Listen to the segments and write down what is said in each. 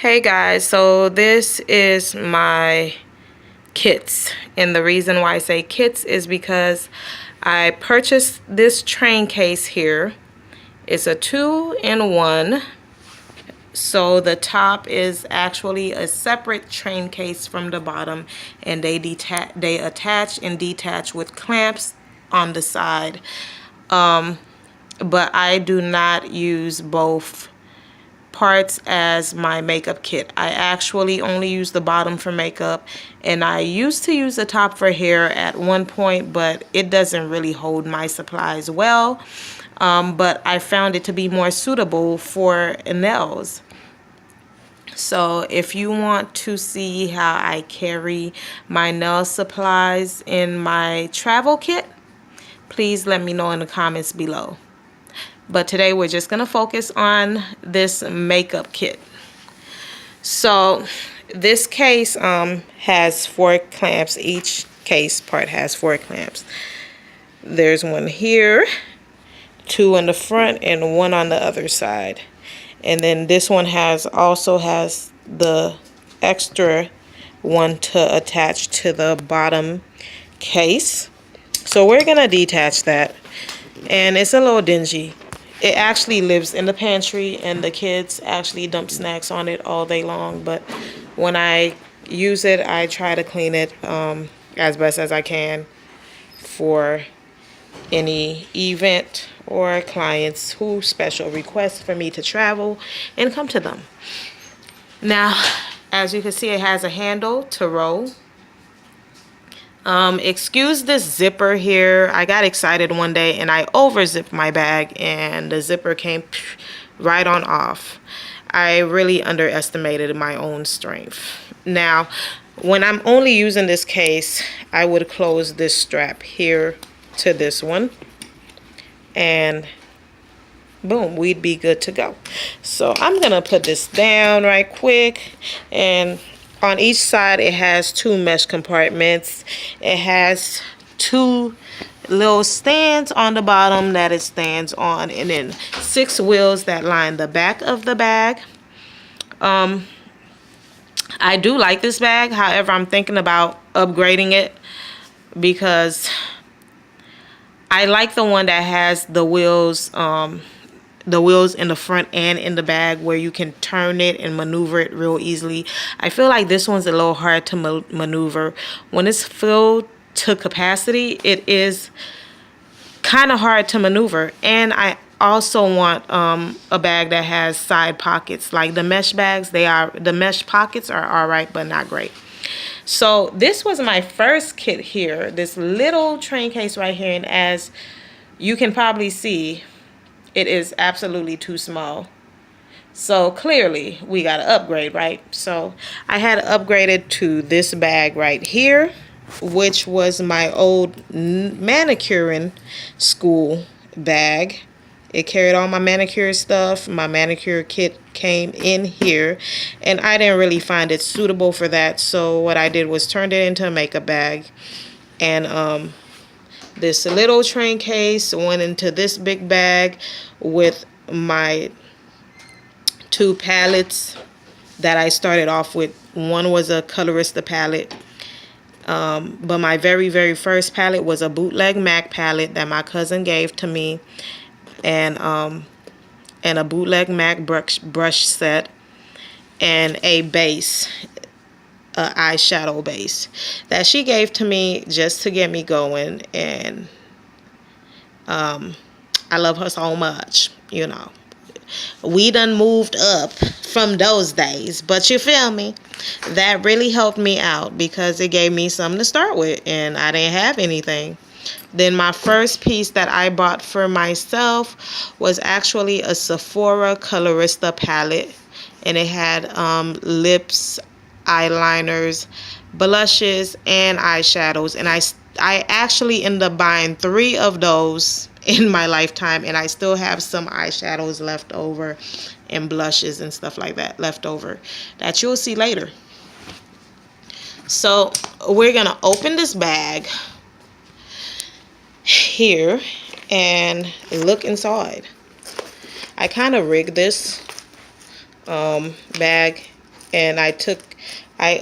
Hey guys, so this is my kits, and the reason why I say kits is because I purchased this train case here. It's a 2-in-1, so the top is actually a separate train case from the bottom, and they attach and detach with clamps on the side. But I do not use both parts as my makeup kit. I actually only use the bottom for makeup, and I used to use the top for hair at one point, but it doesn't really hold my supplies well. But I found it to be more suitable for nails. So if you want to see how I carry my nail supplies in my travel kit, please let me know in the comments below. But today we're just going to focus on this makeup kit. So this case has 4 clamps. Each case part has 4 clamps. There's one here, 2 in the front, and 1 on the other side. And then this one also has the extra one to attach to the bottom case. So we're going to detach that. And it's a little dingy. It actually lives in the pantry, and the kids actually dump snacks on it all day long. But when I use it, I try to clean it as best as I can for any event or clients who special request for me to travel and come to them. Now, as you can see, it has a handle to roll. Excuse this zipper here. I got excited one day and I over-zipped my bag, and the zipper came right on off. I really underestimated my own strength. Now, when I'm only using this case, I would close this strap here to this one, and boom, we'd be good to go. So I'm gonna put this down right quick, and on each side it has 2 mesh compartments. It has 2 little stands on the bottom that it stands on, and then 6 wheels that line the back of the bag. I do like this bag. However, I'm thinking about upgrading it because I like the one that has the wheels in the front and in the bag, where you can turn it and maneuver it real easily. I feel like this one's a little hard to maneuver. When it's filled to capacity, it is kind of hard to maneuver. And I also want a bag that has side pockets. Like the mesh bags, the mesh pockets are all right, but not great. So this was my first kit here, this little train case right here, and as you can probably see, it is absolutely too small. So clearly we got to upgrade, right? So I had to upgrade it to this bag right here, which was my old manicuring school bag. It carried all my manicure stuff. My manicure kit came in here, and I didn't really find it suitable for that. So what I did was turned it into a makeup bag, and this little train case went into this big bag with my 2 palettes that I started off with. One was a Colorista palette, but my very first palette was a bootleg MAC palette that my cousin gave to me, and a bootleg MAC brush set, and a base, eyeshadow base that she gave to me just to get me going. And I love her so much, you know. We done moved up from those days, but you feel me? That really helped me out because it gave me something to start with, and I didn't have anything. Then my first piece that I bought for myself was actually a Sephora Colorista palette, and it had lips, eyeliners, blushes, and eyeshadows. And I actually ended up buying 3 of those in my lifetime, and I still have some eyeshadows left over and blushes and stuff like that left over that you'll see later. So we're gonna open this bag here and look inside. I kind of rigged this bag and I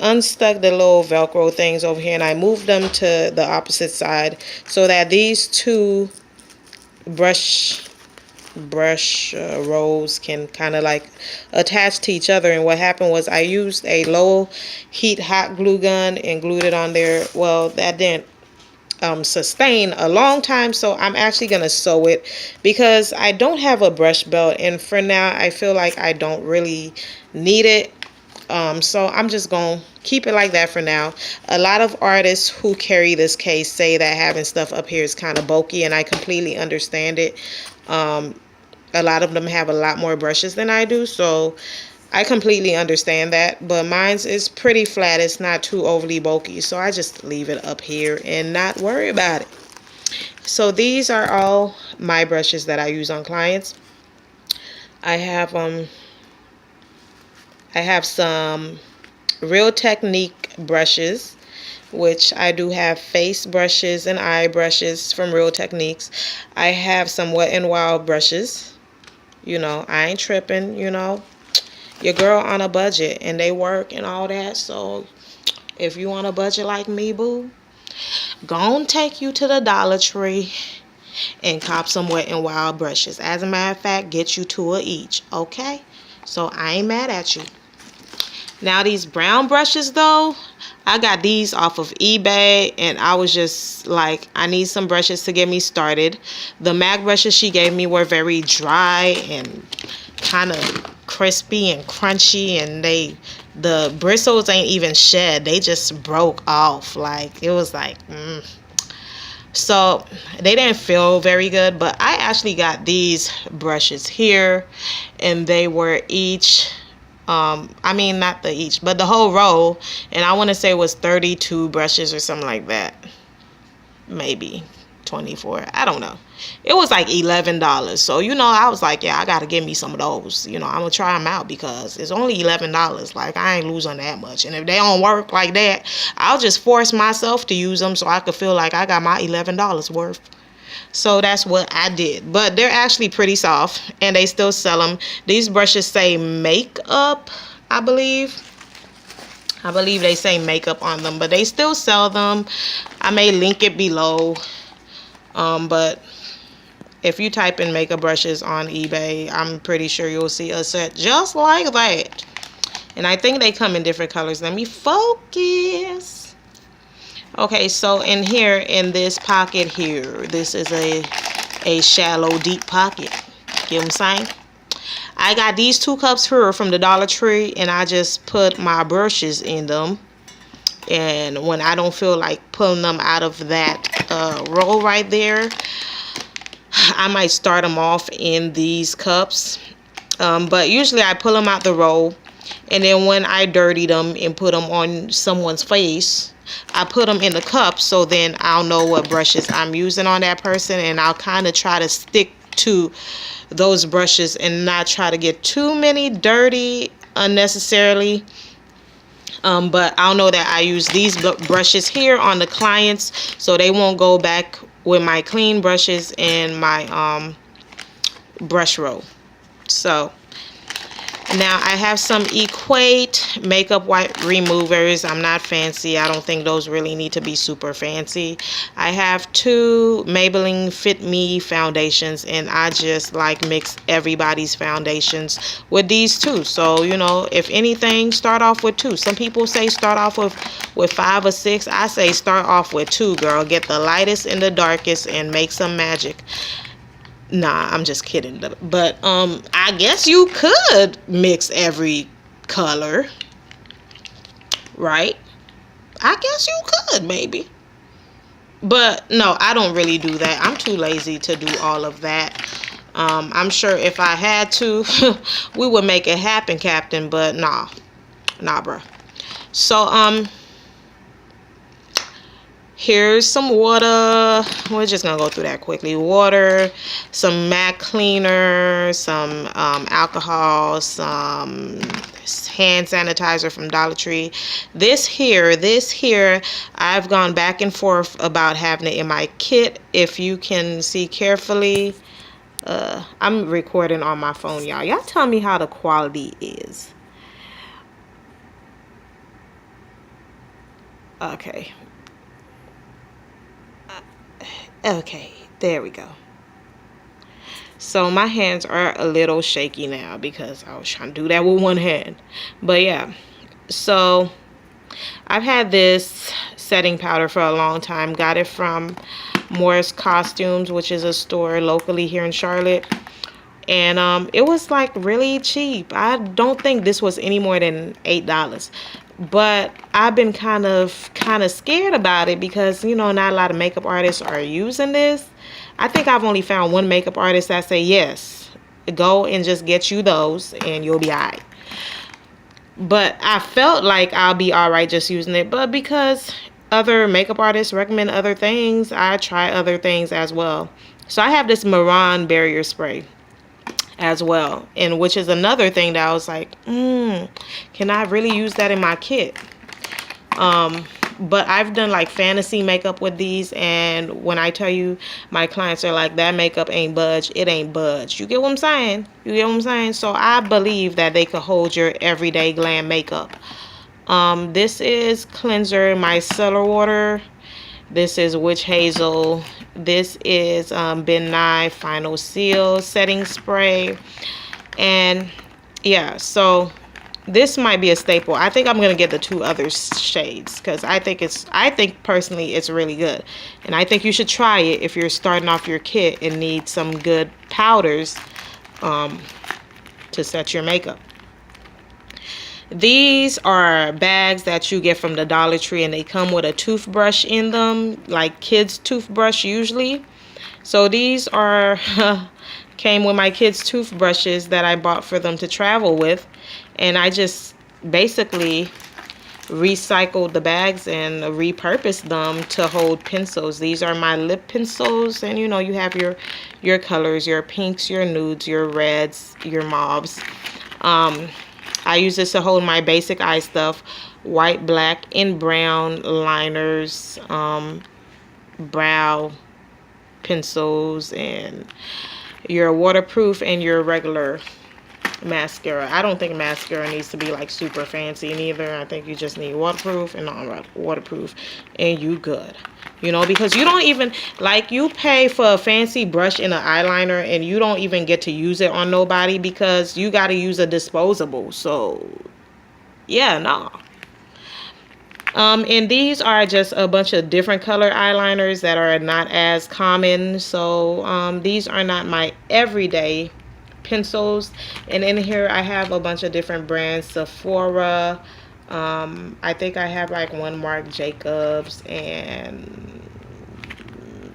unstuck the little Velcro things over here, and I moved them to the opposite side so that these two brush rolls can kind of like attach to each other. And what happened was I used a low heat hot glue gun and glued it on there. Well, that didn't sustain a long time, so I'm actually gonna sew it because I don't have a brush belt, and for now I feel like I don't really need it. So I'm just gonna keep it like that for now. A lot of artists who carry this case say that having stuff up here is kind of bulky, and I completely understand it. A lot of them have a lot more brushes than I do, so I completely understand that, but mine's is pretty flat. It's not too overly bulky, so I just leave it up here and not worry about it. So these are all my brushes that I use on clients. I have some Real Technique brushes, which I do have face brushes and eye brushes from Real Techniques. I have some Wet n Wild brushes. You know, I ain't tripping, you know. Your girl on a budget, and they work and all that. So if you on a budget like me, boo, gon' take you to the Dollar Tree and cop some Wet n Wild brushes. As a matter of fact, get you two of each, okay? So I ain't mad at you. Now these brown brushes though, I got these off of eBay, and I was just like, I need some brushes to get me started. The MAC brushes she gave me were very dry and kind of crispy and crunchy, and the bristles ain't even shed. They just broke off. Like, it was like, So they didn't feel very good, but I actually got these brushes here, and they were each I mean, not the each, but the whole roll, and I want to say it was 32 brushes or something like that. Maybe 24, I don't know. It was like $11. So, you know, I was like, yeah, I gotta get me some of those. You know, I'm gonna try them out because it's only $11. Like, I ain't losing that much. And if they don't work like that, I'll just force myself to use them so I could feel like I got my $11 worth. So that's what I did. But they're actually pretty soft, and they still sell them. These brushes say makeup, I believe. I believe they say makeup on them, but they still sell them. I may link it below. But if you type in makeup brushes on eBay, I'm pretty sure you'll see a set just like that. And I think they come in different colors. Let me focus. Okay, so in here, in this pocket here, this is a shallow, deep pocket. Get what I'm saying? I got these 2 cups here from the Dollar Tree, and I just put my brushes in them. And when I don't feel like pulling them out of that roll right there, I might start them off in these cups. But usually I pull them out the roll, and then when I dirty them and put them on someone's face, I put them in the cup, so then I'll know what brushes I'm using on that person, and I'll kind of try to stick to those brushes and not try to get too many dirty unnecessarily. But I'll know that I use these brushes here on the clients, so they won't go back with my clean brushes and my brush roll. So now I have some Equate makeup wipe removers. I'm not fancy. I don't think those really need to be super fancy. I have 2 Maybelline Fit Me foundations, and I just like mix everybody's foundations with these 2. So, you know, if anything, start off with 2. Some people say start off with 5 or 6. I say start off with 2, girl. Get the lightest and the darkest and make some magic. Nah, I'm just kidding. But I guess you could mix every color, right? I guess you could, maybe. But no, I don't really do that. I'm too lazy to do all of that. I'm sure if I had to, we would make it happen, Captain. But nah, bruh. So here's some water. We're just gonna go through that quickly. Water, some MAC cleaner, some alcohol, some hand sanitizer from Dollar Tree. This here, I've gone back and forth about having it in my kit. If you can see carefully, I'm recording on my phone, y'all. Y'all tell me how the quality is. Okay. Okay, there we go. So my hands are a little shaky now because I was trying to do that with one hand. But yeah, so I've had this setting powder for a long time. Got it from Morris Costumes, which is a store locally here in Charlotte. And it was like really cheap. I don't think this was any more than $8. But I've been kind of scared about it because, you know, not a lot of makeup artists are using this. I think I've only found one makeup artist that say, yes, go and just get you those and you'll be all right. But I felt like I'll be all right just using it. But because other makeup artists recommend other things, I try other things as well. So I have this Mehron barrier spray as well, and which is another thing that I was like, can I really use that in my kit? But I've done like fantasy makeup with these, and when I tell you, my clients are like, that makeup ain't budge, it ain't budge. You get what I'm saying? So I believe that they could hold your everyday glam makeup. This is cleanser micellar water. This is witch hazel. This is Ben Nye Final Seal setting spray. And yeah, so this might be a staple. I think I'm gonna get the two other shades because I think personally it's really good, and I think you should try it if you're starting off your kit and need some good powders to set your makeup. These are bags that you get from the Dollar Tree, and they come with a toothbrush in them, like kids' toothbrush usually. So these are came with my kids' toothbrushes that I bought for them to travel with, and I just basically recycled the bags and repurposed them to hold pencils. These are my lip pencils, and you know, you have your colors, your pinks, your nudes, your reds, your mauves. I use this to hold my basic eye stuff, white, black, and brown liners, brow pencils, and your waterproof and your regular mascara. I don't think mascara needs to be like super fancy neither. I think you just need waterproof and non-waterproof, and you good. You know, because you don't even, like, you pay for a fancy brush and an eyeliner and you don't even get to use it on nobody because you got to use a disposable. So, yeah, no. And these are just a bunch of different color eyeliners that are not as common. So, these are not my everyday pencils. And in here, I have a bunch of different brands. Sephora. I think I have like one Marc Jacobs and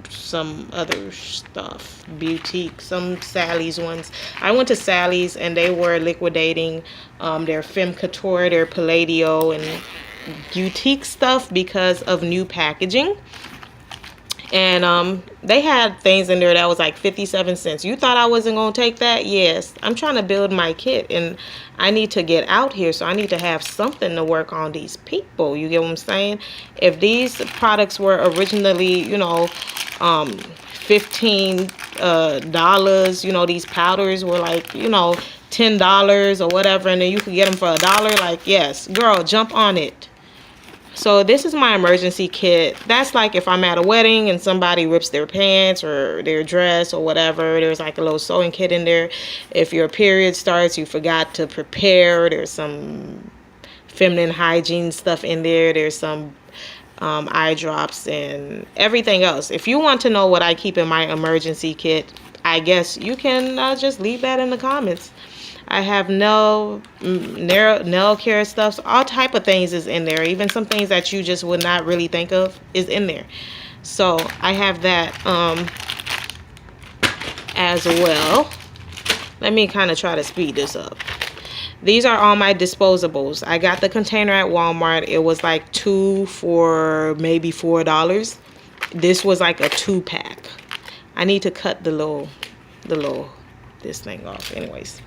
some other stuff, boutique, some Sally's ones. I went to Sally's and they were liquidating their Femme Couture, their Palladio and boutique stuff because of new packaging. And they had things in there that was like 57 cents. You thought I wasn't going to take that? Yes. I'm trying to build my kit and I need to get out here. So I need to have something to work on these people. You get what I'm saying? If these products were originally, you know, $15, you know, these powders were like, you know, $10 or whatever. And then you could get them for $1. Like, yes, girl, jump on it. So this is my emergency kit. That's like if I'm at a wedding and somebody rips their pants or their dress or whatever. There's like a little sewing kit in there. If your period starts, you forgot to prepare. There's some feminine hygiene stuff in there. There's some eye drops and everything else. If you want to know what I keep in my emergency kit, I guess you can just leave that in the comments. I have nail care stuff. All type of things is in there. Even some things that you just would not really think of is in there. So I have that as well. Let me kind of try to speed this up. These are all my disposables. I got the container at Walmart. It was like 2 for maybe $4. This was like a 2-pack. I need to cut this thing off anyways.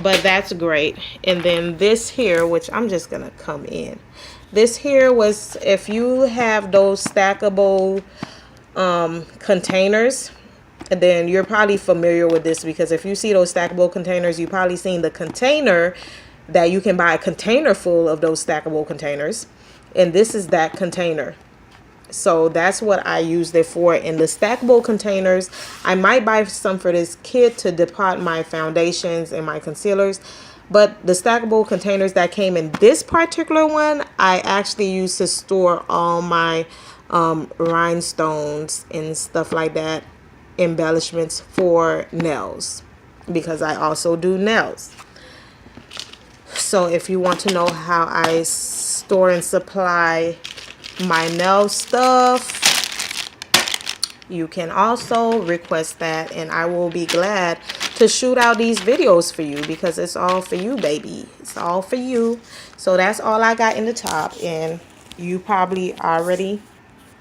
But that's great. And then this here, which I'm just gonna come in. This here was, if you have those stackable containers, then you're probably familiar with this, because if you see those stackable containers, you've probably seen the container that you can buy a container full of those stackable containers. And this is that container. So that's what I used it for. In the stackable containers, I might buy some for this kit to depot my foundations and my concealers. But the stackable containers that came in this particular one, I actually used to store all my rhinestones and stuff like that, embellishments for nails, because I also do nails. So if you want to know how I store and supply my nail stuff, you can also request that, and I will be glad to shoot out these videos for you, because it's all for you, baby. It's all for you. So that's all I got in the top, and you probably already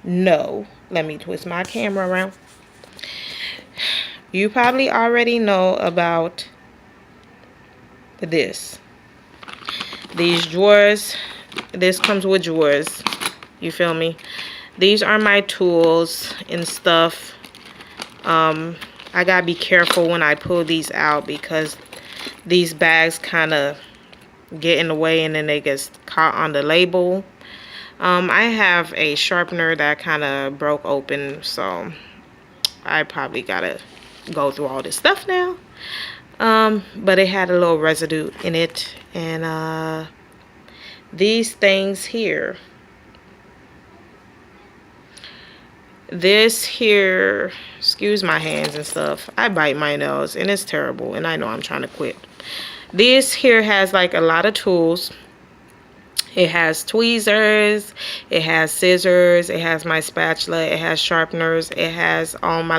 know. Let me twist my camera around. You probably already know about this. These drawers. This comes with drawers. You feel me? These are my tools and stuff. I gotta be careful when I pull these out, because these bags kind of get in the way and then they get caught on the label. I have a sharpener that kind of broke open, so I probably gotta go through all this stuff now. But it had a little residue in it, and these things here. This here, excuse my hands and stuff, I bite my nails and it's terrible, and I know I'm trying to quit. This here has like a lot of tools. It has tweezers, it has scissors, it has my spatula, it has sharpeners, it has all my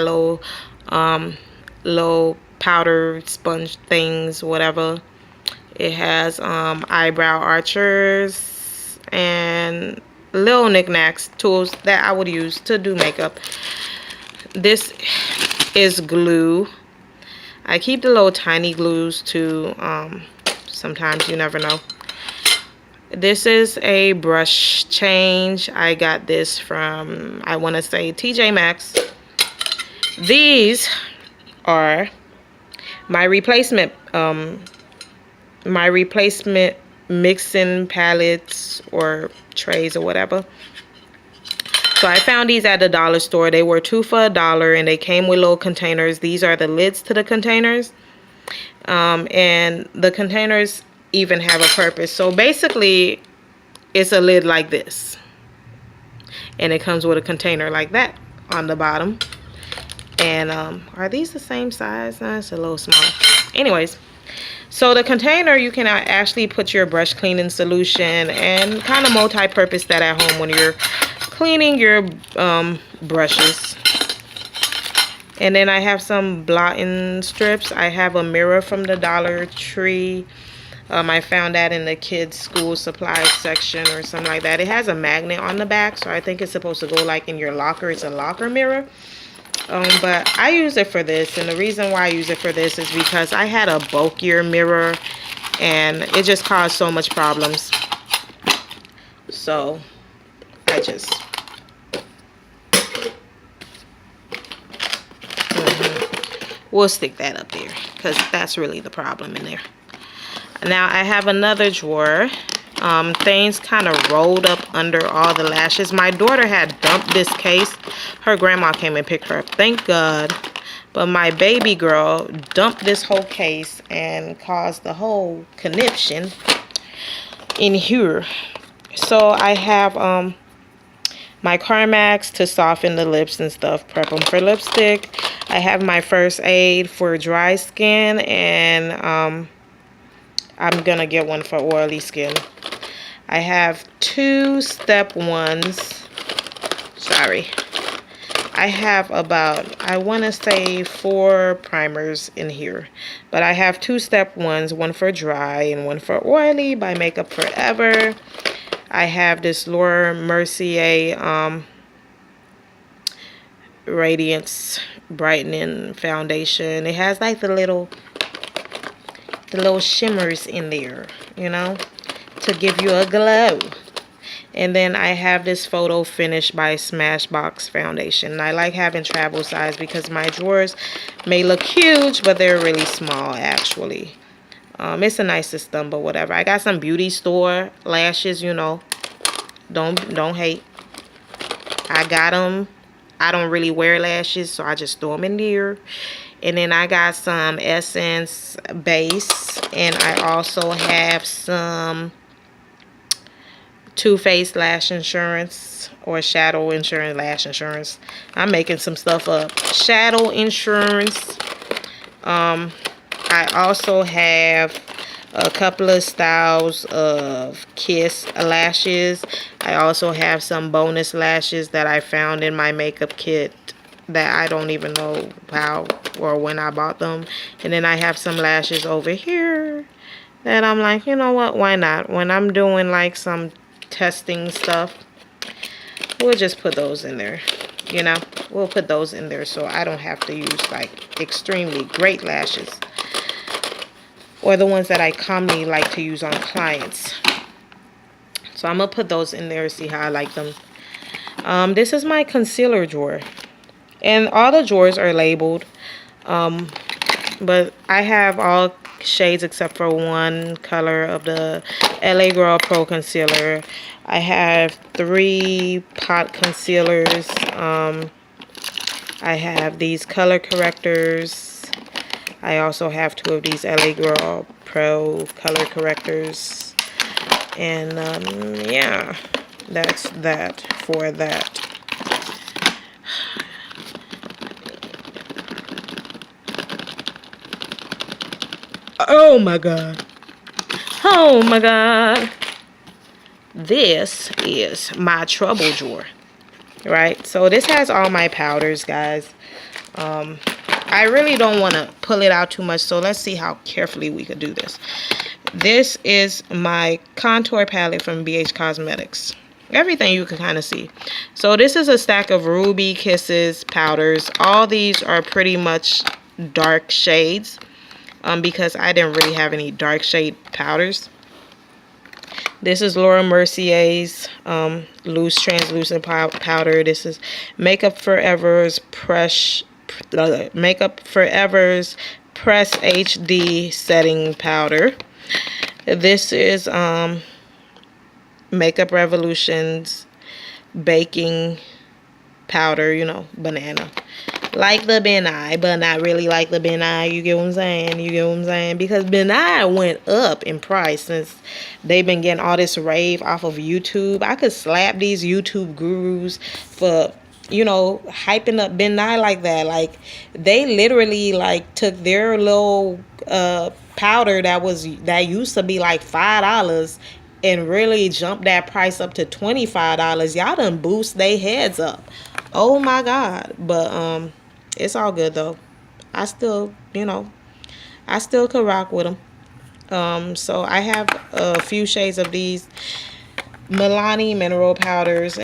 little powder sponge things, whatever. It has eyebrow archers and little knickknacks, tools that I would use to do makeup. This is glue. I keep the little tiny glues too. Sometimes you never know. This is a brush change. I got this from, I want to say, TJ Maxx. These are my replacement mixing palettes or trays or whatever. So I found these at the dollar store. They were 2 for $1, and they came with little containers. These are the lids to the containers, and the containers even have a purpose. So basically it's a lid like this, and it comes with a container like that on the bottom. And are these the same size? No, it's a little small. Anyways, so the container, you can actually put your brush cleaning solution and kind of multi-purpose that at home when you're cleaning your brushes. And then I have some blotting strips. I have a mirror from the Dollar Tree. I found that in the kids' school supplies section or something like that. It has a magnet on the back, so I think it's supposed to go like in your locker. It's a locker mirror. But I use it for this, and the reason why I use it for this is because I had a bulkier mirror and it just caused so much problems. So I just we'll stick that up there, because that's really the problem in there. Now I have another drawer. Things kind of rolled up under all the lashes. My daughter had dumped this case. Her grandma came and picked her up, thank God. But my baby girl dumped this whole case and caused the whole conniption in here. So I have my Carmex to soften the lips and stuff, prep them for lipstick. I have my first aid for dry skin, and I'm gonna get one for oily skin. I have 2 step ones. Sorry. I have about, I want to say 4 primers in here. But I have 2 step ones, one for dry and one for oily by Makeup Forever. I have this Laura Mercier Radiance Brightening Foundation. It has like the little shimmers in there, you know, to give you a glow. And then I have this Photo Finish by Smashbox foundation. And I like having travel size because my drawers may look huge, but they're really small actually. It's a nice system, but whatever. I got some beauty store lashes, you know, Don't hate. I got them. I don't really wear lashes, so I just throw them in there. And then I got some Essence base, and I also have some Too Faced lash insurance, or Shadow Insurance lash insurance. I'm making some stuff up. Shadow insurance. I also have a couple of styles of Kiss lashes. I also have some bonus lashes that I found in my makeup kit that I don't even know how or when I bought them. And then I have some lashes over here that I'm like, you know what, why not? When I'm doing like some testing stuff, we'll just put those in there. You know, we'll put those in there so I don't have to use like extremely great lashes, or the ones that I commonly like to use on clients. So I'm gonna put those in there, see how I like them. This is my concealer drawer, and all the drawers are labeled, but I have all shades except for one color of the LA Girl Pro Concealer. I have 3 pot concealers. I have these color correctors. I also have 2 of these LA Girl Pro color correctors. And yeah, that's that for that. Oh my god. Oh my god. This is my trouble drawer, right? So this has all my powders, guys. I really don't want to pull it out too much, so let's see how carefully we could do this. This is my contour palette from BH Cosmetics. Everything you can kind of see. So this is a stack of Ruby Kisses powders. All these are pretty much dark shades, because I didn't really have any dark shade powders. This is Laura Mercier's loose translucent powder. This is Makeup Forever's Press HD setting powder. This is Makeup Revolution's baking powder, you know, banana. Like the Ben Nye, but not really like the Ben Nye. You get what I'm saying? You get what I'm saying? Because Ben Nye went up in price since they've been getting all this rave off of YouTube. I could slap these YouTube gurus for, you know, hyping up Ben Nye like that. Like, they literally like took their little powder that used to be like $5 and really jumped that price up to $25. Y'all done boost their heads up. Oh my god. But it's all good though. I still, you know, I still could rock with them. So I have a few shades of these Milani mineral powders.